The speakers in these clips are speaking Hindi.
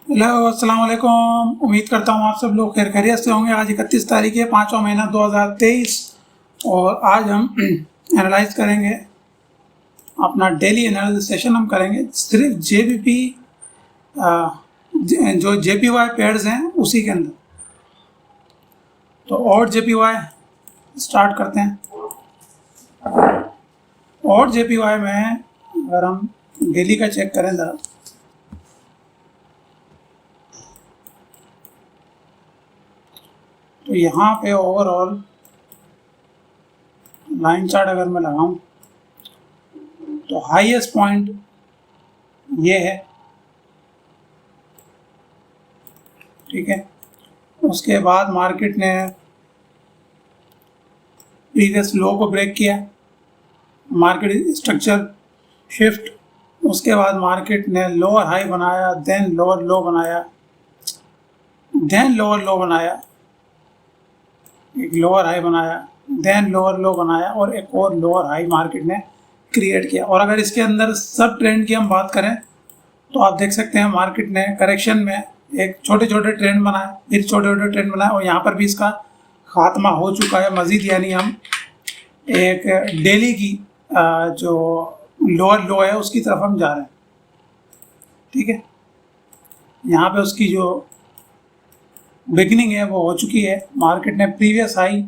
हेलो, अस्सलाम वालेकुम। उम्मीद करता हूँ आप सब लोग खैर खैरियत से होंगे। आज 31 तारीख है, 5वां महीना 2023 और आज हम एनालाइज करेंगे अपना डेली एनालिसिस सेशन हम करेंगे सिर्फ जेबीपी जो जेपीवाई पेयर्स हैं उसी के अंदर। तो और जेपीवाई स्टार्ट करते हैं। और जेपीवाई में अगर हम डेली का चेक करें ज़रा, तो यहाँ पे ओवरऑल लाइन चार्ट अगर मैं लगाऊं तो हाईएस्ट पॉइंट ये है, ठीक है। उसके बाद मार्केट ने प्रीवियस लो को ब्रेक किया, मार्केट स्ट्रक्चर शिफ्ट। उसके बाद मार्केट ने लोअर हाई बनाया, देन लोअर लो बनाया, देन लोअर लो बनाया, एक लोअर हाई बनाया, देन लोअर लो बनाया और एक और लोअर हाई मार्केट ने क्रिएट किया। और अगर इसके अंदर सब ट्रेंड की हम बात करें तो आप देख सकते हैं मार्केट ने करेक्शन में एक छोटे छोटे ट्रेंड बनाए, फिर छोटे छोटे ट्रेंड बनाए और यहाँ पर भी इसका खात्मा हो चुका है मज़ीद। यानी हम एक डेली की जो लोअर लो है उसकी तरफ हम जा रहे हैं, ठीक है। यहाँ पे उसकी जो बिगनिंग है वो हो चुकी है। मार्केट ने प्रीवियस हाई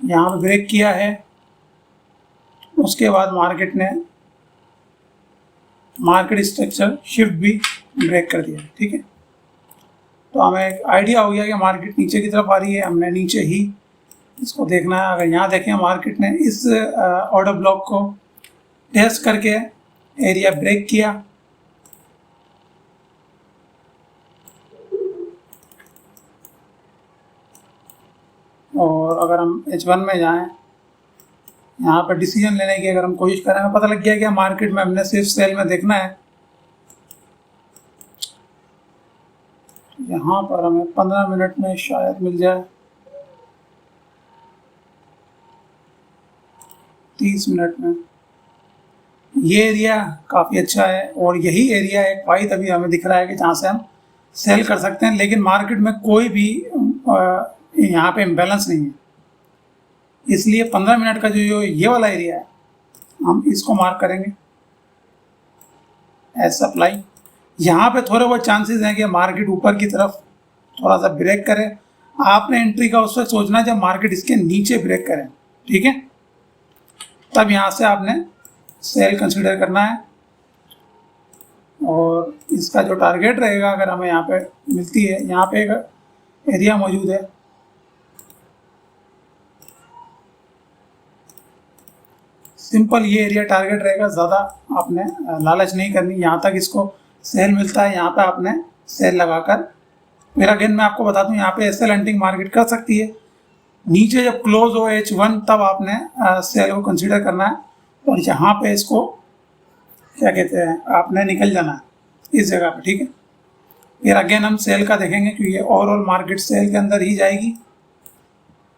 यहाँ पे ब्रेक किया है, उसके बाद मार्केट ने मार्केट स्ट्रक्चर शिफ्ट भी ब्रेक कर दिया, ठीक है। तो हमें एक आइडिया हो गया कि मार्केट नीचे की तरफ आ रही है, हमने नीचे ही इसको देखना है। अगर यहाँ देखें मार्केट ने इस ऑर्डर ब्लॉक को टेस्ट करके एरिया ब्रेक किया, और अगर हम H1 में जाएं, यहाँ पर डिसीजन लेने की अगर हम कोशिश करें, हमें पता लग गया कि मार्केट में हमने सिर्फ सेल में देखना है। यहाँ पर हमें 15 मिनट में शायद मिल जाए, 30 मिनट में। ये एरिया काफ़ी अच्छा है और यही एरिया एक वाइड अभी हमें दिख रहा है कि जहाँ से हम सेल कर सकते हैं। लेकिन मार्केट में कोई भी यहाँ पे इम्बैलेंस नहीं है, इसलिए 15 मिनट का जो ये वाला एरिया है हम इसको मार्क करेंगे एज सप्लाई। यहाँ पे थोड़े बहुत चांसेस हैं कि मार्केट ऊपर की तरफ थोड़ा सा ब्रेक करे। आपने एंट्री का उस वक्त सोचना है जब मार्केट इसके नीचे ब्रेक करें, ठीक है, तब यहाँ से आपने सेल कंसिडर करना है। और इसका जो टारगेट रहेगा, अगर हमें यहाँ पे मिलती है, यहाँ पे एक एरिया मौजूद है, सिंपल ये एरिया टारगेट रहेगा। ज़्यादा आपने लालच नहीं करनी, यहाँ तक इसको सेल मिलता है, यहाँ पे आपने सेल लगाकर, फिर अगेन मैं आपको बता दूँ यहाँ पे एसएल हंटिंग मार्केट कर सकती है। नीचे जब क्लोज हो H1 तब आपने सेल को कंसीडर करना है और यहाँ पे इसको क्या कहते हैं आपने निकल जाना है इस जगह पे, ठीक है। फिर अगेन हम सेल का देखेंगे क्योंकि ओवरऑल मार्केट सेल के अंदर ही जाएगी,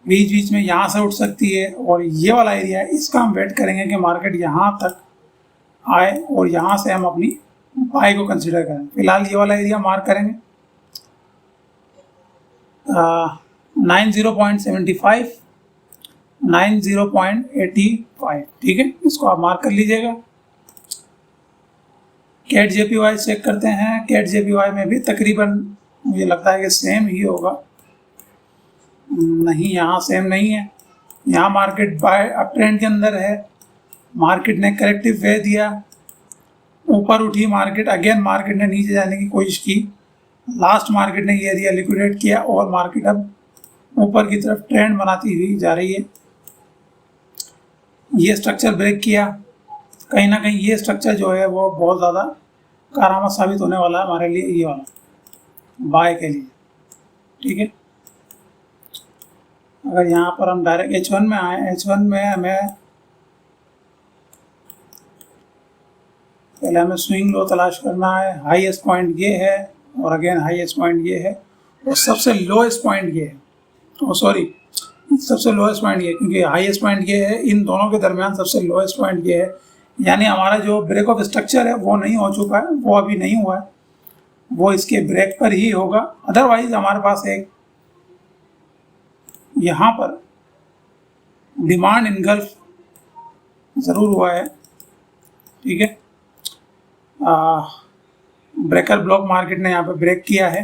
बीच बीच में यहाँ से उठ सकती है। और ये वाला एरिया है, इसका हम वेट करेंगे कि मार्केट यहाँ तक आए और यहाँ से हम अपनी बाय को कंसीडर करें। फिलहाल ये वाला एरिया मार्क करेंगे 90.75, 90.85, ठीक है, इसको आप मार्क कर लीजिएगा। कैट जेपीवाई चेक करते हैं। कैट जेपीवाई में भी तकरीबन मुझे लगता है कि सेम ही होगा। नहीं, यहाँ सेम नहीं है। यहाँ मार्केट बाय अप ट्रेंड के अंदर है, मार्केट ने करेक्टिव वे दिया, ऊपर उठी मार्केट, अगेन मार्केट ने नीचे जाने की कोशिश की, लास्ट मार्केट ने ये एरिया लिक्विडेट किया और मार्केट अब ऊपर की तरफ ट्रेंड बनाती हुई जा रही है। ये स्ट्रक्चर ब्रेक किया, कहीं ना कहीं ये स्ट्रक्चर जो है वो बहुत ज़्यादा कारआमद साबित होने वाला है हमारे लिए, ये वाला बाय के लिए, ठीक है। अगर यहाँ पर हम डायरेक्ट H1 में आए, H1 में हमें पहले स्विंग लो तलाश करना है। हाईएस्ट पॉइंट ये है और अगेन हाईएस्ट पॉइंट ये है और सबसे लोएस्ट पॉइंट ये है, सबसे लोएस्ट पॉइंट ये, क्योंकि हाईएस्ट पॉइंट ये है, इन दोनों के दरमियान सबसे लोएस्ट पॉइंट ये है। यानी हमारा जो ब्रेक ऑफ स्ट्रक्चर है वो नहीं हो चुका है, वो अभी नहीं हुआ है। वो इसके ब्रेक पर ही होगा। अदरवाइज हमारे पास एक यहाँ पर डिमांड इनगल्फ ज़रूर हुआ है, ठीक है। ब्रेकर ब्लॉक मार्केट ने यहाँ पे ब्रेक किया है।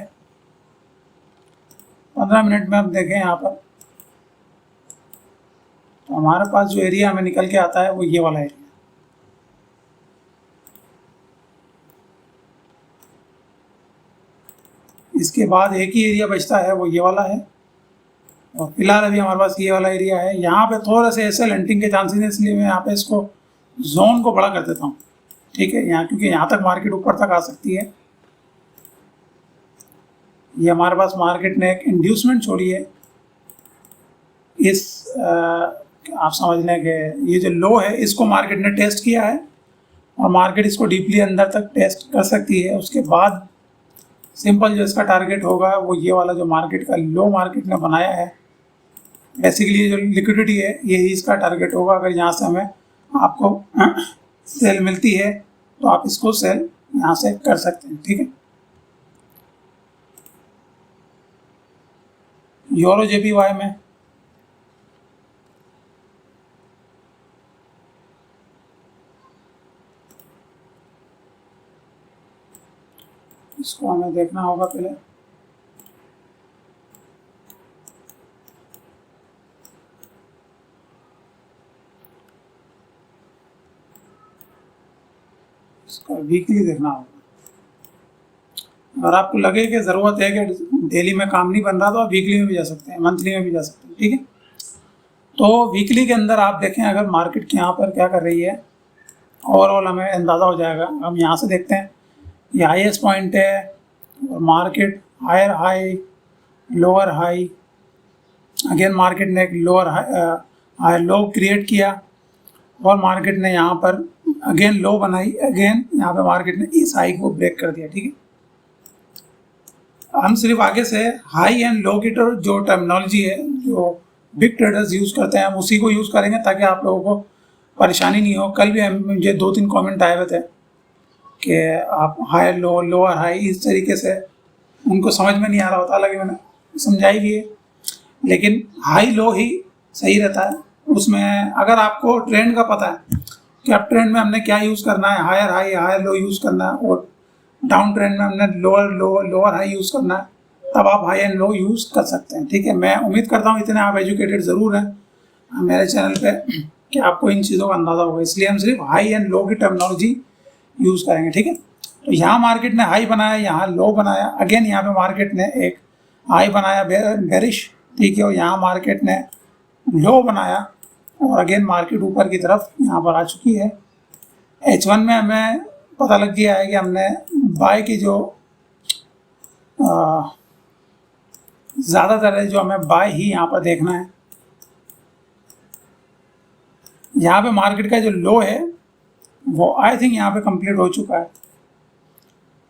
15 मिनट में हम देखें यहाँ पर, तो हमारे पास जो एरिया हमें निकल के आता है वो ये वाला एरिया। इसके बाद एक ही एरिया बचता है, वो ये वाला है, और फिलहाल अभी हमारे पास ये वाला एरिया है। यहाँ पे थोड़ा से ऐसे लंटिंग के चांसेस हैं, इसलिए मैं यहाँ पे इसको जोन को बड़ा कर देता हूँ, ठीक है। यहाँ क्योंकि यहाँ तक मार्केट ऊपर तक आ सकती है। ये हमारे पास मार्केट ने एक इंड्यूसमेंट छोड़ी है इस आप समझ लें कि ये जो लो है इसको मार्केट ने टेस्ट किया है, और मार्केट इसको डीपली अंदर तक टेस्ट कर सकती है। उसके बाद सिंपल जो इसका टारगेट होगा वो ये वाला जो मार्केट का लो मार्केट ने बनाया है, बेसिकली जो लिक्विडिटी है यही इसका टारगेट होगा। अगर यहाँ से हमें आपको सेल मिलती है तो आप इसको सेल यहाँ से कर सकते हैं, ठीक है। यूरो जेपीवाई में इसको हमें देखना होगा पहले। इसका वीकली देखना होगा। अगर आपको लगे कि ज़रूरत है कि डेली में काम नहीं बन रहा तो आप वीकली में भी जा सकते हैं, मंथली में भी जा सकते हैं, ठीक है। तो वीकली के अंदर आप देखें अगर मार्केट की यहाँ पर क्या कर रही है, ओवरऑल हमें अंदाज़ा हो जाएगा। हम यहाँ से देखते हैं, ये हाईएस्ट पॉइंट है और market higher high lower high, again market ने एक लोअर हाई लो क्रिएट किया, और मार्केट ने यहाँ पर अगेन लो बनाई, अगेन यहाँ पे मार्केट ने इस हाई को ब्रेक कर दिया, ठीक है। हम सिर्फ आगे से हाई एंड लो की जो टर्मिनोलॉजी है जो बिग ट्रेडर्स यूज़ करते हैं हम उसी को यूज़ करेंगे ताकि आप लोगों को परेशानी नहीं हो। कल भी मुझे 2-3 कमेंट आए हुए थे कि आप हाई लो लोअर हाई इस तरीके से, उनको समझ में नहीं आ रहा होता, हालांकि मैंने समझाई भी है, लेकिन हाई लो ही सही रहता है। उसमें अगर आपको ट्रेंड का पता है कि अब ट्रेंड में हमने क्या यूज़ करना है, higher high higher low use करना है, और डाउन ट्रेंड में हमने lower low lower high use करना है, तब आप हाई एंड लो यूज़ कर सकते हैं, ठीक है। मैं उम्मीद करता हूँ इतने आप एजुकेटेड ज़रूर हैं मेरे चैनल पे कि आपको इन चीज़ों का अंदाज़ा होगा, इसलिए हम सिर्फ हाई एंड लो की टर्मिनोलॉजी यूज़ करेंगे, ठीक है। तो यहाँ मार्केट ने हाई बनाया, यहाँ लो बनाया, अगेन यहाँ पे मार्केट ने एक हाई बनाया बेरिश, ठीक है, और यहाँ मार्केट ने लो बनाया, और अगेन मार्केट ऊपर की तरफ यहाँ पर आ चुकी है। H1 में हमें पता लग गया है कि हमने बाय की जो ज़्यादातर है जो हमें बाय ही यहाँ पर देखना है। यहाँ पे मार्केट का जो लो है वो आई थिंक यहाँ पे कंप्लीट हो चुका है।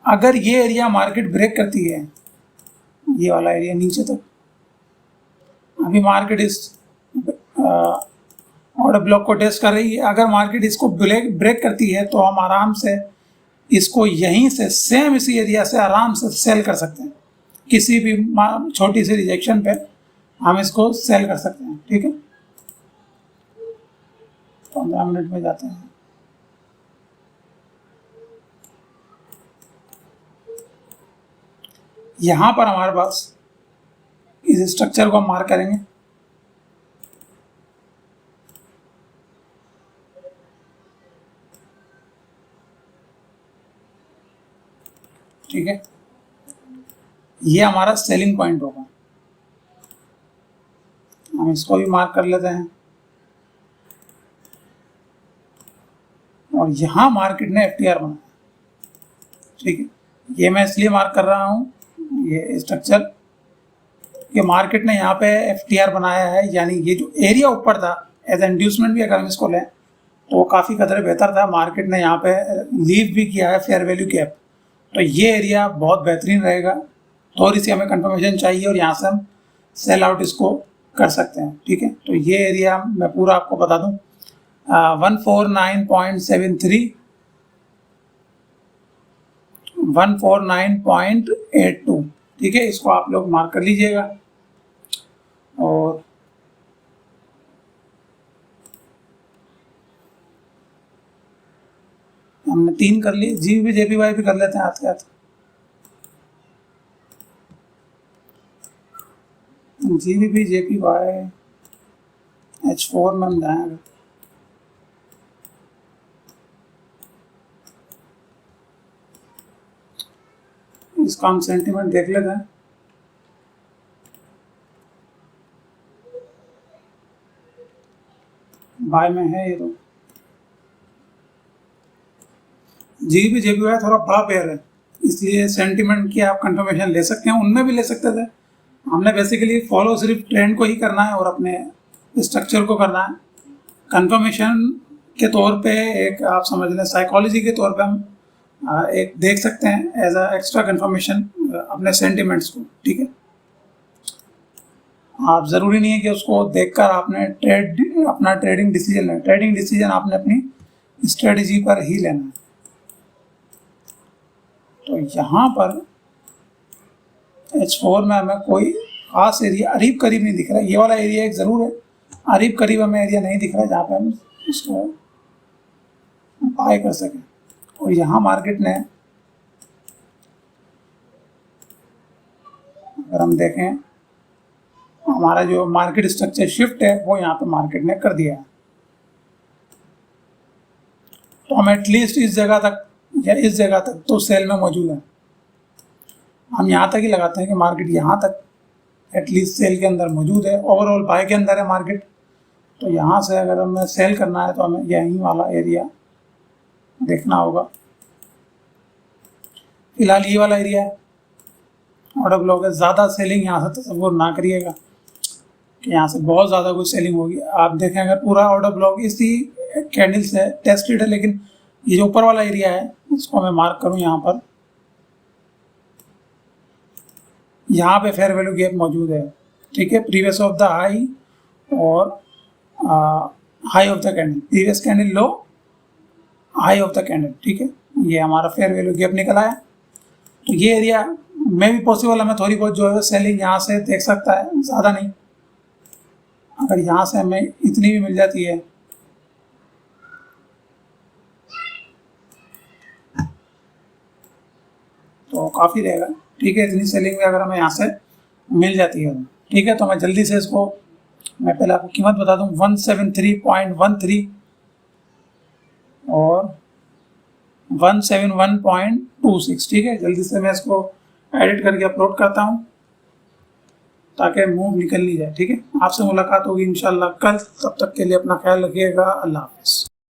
अगर ये एरिया मार्केट ब्रेक करती है, ये वाला एरिया नीचे तक, अभी मार्केट इस ऑर्डर ब्लॉक को टेस्ट कर रही है, अगर मार्केट इसको ब्रेक करती है तो हम आराम से इसको यहीं से सेम इसी एरिया से आराम से सेल कर सकते हैं। किसी भी छोटी सी रिजेक्शन पे हम इसको सेल कर सकते हैं, ठीक है। 15 मिनट में जाते हैं। यहाँ पर हमारे पास इस स्ट्रक्चर को हम मार्क करेंगे, ठीक है। ये हमारा सेलिंग पॉइंट होगा, हम इसको भी मार्क कर लेते हैं। और यहाँ मार्केट ने FTR बनाया, ठीक है। ये मैं इसलिए मार्क कर रहा हूँ, ये स्ट्रक्चर, ये मार्केट ने यहाँ पे FTR बनाया है, यानी ये जो एरिया ऊपर था एज इंड्यूसमेंट भी अगर हम इसको लें तो वो काफ़ी कदर बेहतर था। मार्केट ने यहाँ पे लीव भी किया है फेयर वैल्यू कैप, तो ये एरिया बहुत बेहतरीन रहेगा। थोड़ी सी हमें कंफर्मेशन चाहिए और यहाँ से हम सेल आउट इसको कर सकते हैं, ठीक है। तो ये एरिया मैं पूरा आपको बता दूँ, 149.73 149.82। ठीक है, इसको आप लोग मार्क कर लीजिएगा। और हमने 3 कर लिए, जीबीपी जेपीवाई भी कर लेते हैं हाथ के हाथ। जीबीपी जेपीवाई H4 में हम जाएंगे। इसका हम सेंटीमेंट देख लेते हैं। बाय में है ये तो। जीबीपी जेपीवाई थोड़ा बड़ा पेयर है, इसलिए सेंटीमेंट की आप कंफर्मेशन ले सकते हैं, उनमें भी ले सकते थे। हमने बेसिकली फॉलो सिर्फ ट्रेंड को ही करना है और अपने स्ट्रक्चर को करना है। कंफर्मेशन के तौर पे एक आप समझ लें, साइकोलॉजी के तौर पे हम एक देख सकते हैं एज अ एक्स्ट्रा कंफर्मेशन अपने सेंटिमेंट्स को। ठीक है, आप ज़रूरी नहीं है कि उसको देखकर आपने अपना ट्रेडिंग डिसीजन लेना। ट्रेडिंग डिसीजन आपने अपनी स्ट्रेटजी पर ही लेना है। तो यहाँ पर H4 में हमें कोई खास एरिया अरीब करीब नहीं दिख रहा है। ये वाला एरिया एक ज़रूर है, अरीब करीब हमें एरिया नहीं दिख रहा है जहाँ पे हम इसको बाय कर सकें। और यहाँ मार्केट ने, अगर हम देखें, हमारा जो मार्केट स्ट्रक्चर शिफ्ट है वो यहाँ पे मार्केट ने कर दिया है। तो हम एटलीस्ट इस जगह तक या इस जगह तक तो सेल में मौजूद है। हम यहाँ तक ही लगाते हैं कि मार्केट यहाँ तक एटलीस्ट सेल के अंदर मौजूद है, ओवरऑल बाय के अंदर है मार्केट। तो यहाँ से अगर हमें सेल करना है तो हमें यही वाला एरिया देखना होगा। फिलहाल ये वाला एरिया है, ऑर्डर ब्लॉक है। ज़्यादा सेलिंग यहाँ से तस्वीर ना करिएगा कि यहाँ से बहुत ज़्यादा कोई सेलिंग होगी। आप देखें अगर पूरा ऑर्डर ब्लॉक इसी कैंडल से टेस्टेड है, लेकिन ये जो ऊपर वाला एरिया है इसको मैं मार्क करूँ यहाँ पर, यहाँ पे फेयर वैल्यू गैप मौजूद है। ठीक है, प्रीवियस ऑफ द हाई और high of the candle, previous candle low, high of the candle. ठीक है, ये हमारा फेयर वैल्यू गैप निकल आया। तो ये एरिया में भी पॉसिबल हमें थोड़ी बहुत जो है सेलिंग यहाँ से देख सकता है, ज़्यादा नहीं। अगर यहाँ से हमें इतनी भी मिल जाती है तो काफ़ी रहेगा। ठीक है, इतनी सेलिंग में अगर हमें यहाँ से मिल जाती है। ठीक है, तो मैं जल्दी से इसको, मैं पहले आपको कीमत बता दूँ, 173.13 और 171.26। ठीक है, जल्दी से मैं इसको एडिट करके अपलोड करता हूँ ताकि मूव निकल ली जाए। ठीक है, आपसे मुलाकात होगी इंशाल्लाह कल। तब तक के लिए अपना ख्याल रखिएगा। अल्लाह हाफ़िज़।